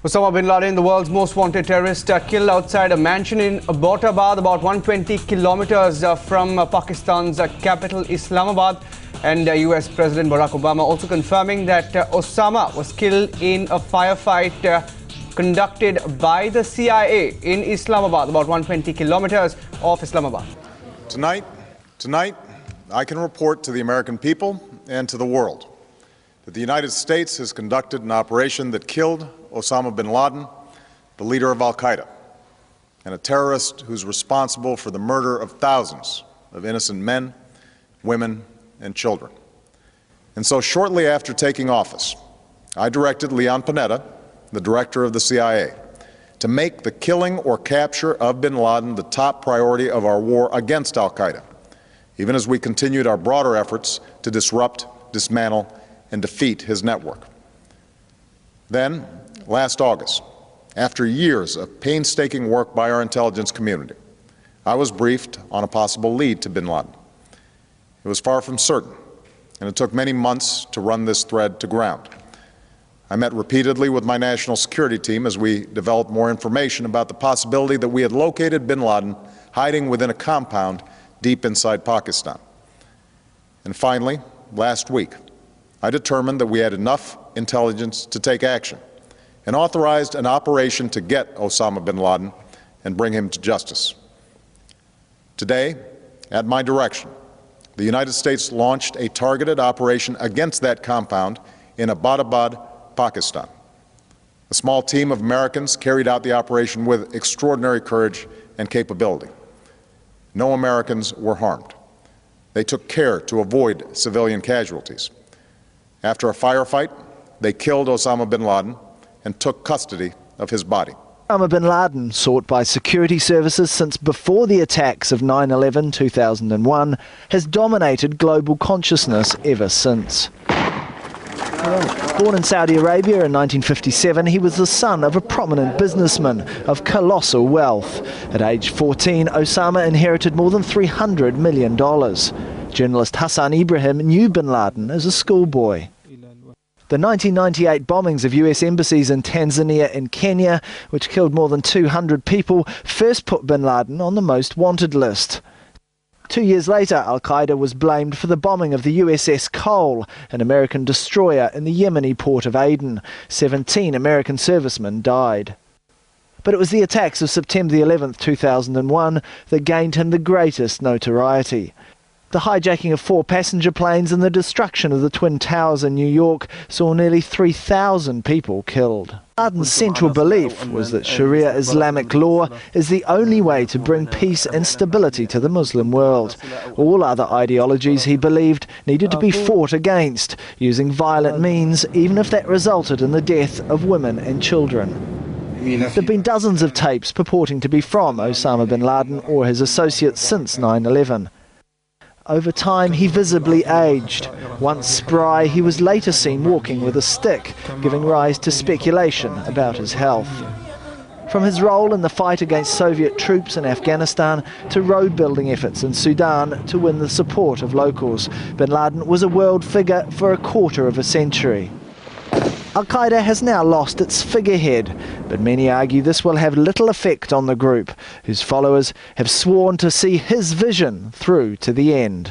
Osama bin Laden, the world's most wanted terrorist, killed outside a mansion in Abbottabad, about 120 kilometers from Pakistan's capital Islamabad. And US President Barack Obama also confirming that Osama was killed in a firefight conducted by the CIA in Islamabad, about 120 kilometers off Islamabad. Tonight, I can report to the American people and to the world that the United States has conducted an operation that killed Osama bin Laden, the leader of al-Qaeda, and a terrorist who's responsible for the murder of thousands of innocent men, women, and children. And so shortly after taking office, I directed Leon Panetta, the director of the CIA, to make the killing or capture of bin Laden the top priority of our war against al-Qaeda, even as we continued our broader efforts to disrupt, dismantle, and defeat his network. Then, last August, after years of painstaking work by our intelligence community, I was briefed on a possible lead to bin Laden. It was far from certain, and it took many months to run this thread to ground. I met repeatedly with my national security team as we developed more information about the possibility that we had located bin Laden hiding within a compound deep inside Pakistan. And finally, last week, I determined that we had enough intelligence to take action and authorized an operation to get Osama bin Laden and bring him to justice. Today, at my direction, the United States launched a targeted operation against that compound in Abbottabad, Pakistan. A small team of Americans carried out the operation with extraordinary courage and capability. No Americans were harmed. They took care to avoid civilian casualties. After a firefight, they killed Osama bin Laden and took custody of his body. Osama bin Laden, sought by security services since before the attacks of 9/11 2001, has dominated global consciousness ever since. Born in Saudi Arabia in 1957, he was the son of a prominent businessman of colossal wealth. At age 14, Osama inherited more than $300 million. Journalist Hassan Ibrahim knew bin Laden as a schoolboy. The 1998 bombings of US embassies in Tanzania and Kenya, which killed more than 200 people, first put bin Laden on the most wanted list. 2 years later, al-Qaeda was blamed for the bombing of the USS Cole, an American destroyer in the Yemeni port of Aden. 17 American servicemen died. But it was the attacks of September the 11th, 2001 that gained him the greatest notoriety. The hijacking of 4 passenger planes and the destruction of the Twin Towers in New York saw nearly 3,000 people killed. Laden's central belief was that Sharia Islamic law is the only way to bring peace and stability to the Muslim world. All other ideologies, he believed, needed to be fought against, using violent means, even if that resulted in the death of women and children. There have been dozens of tapes purporting to be from Osama bin Laden or his associates since 9/11. Over time, he visibly aged. Once spry, he was later seen walking with a stick, giving rise to speculation about his health. From his role in the fight against Soviet troops in Afghanistan to road-building efforts in Sudan to win the support of locals, bin Laden was a world figure for a quarter of a century. Al-Qaeda has now lost its figurehead, but many argue this will have little effect on the group, whose followers have sworn to see his vision through to the end.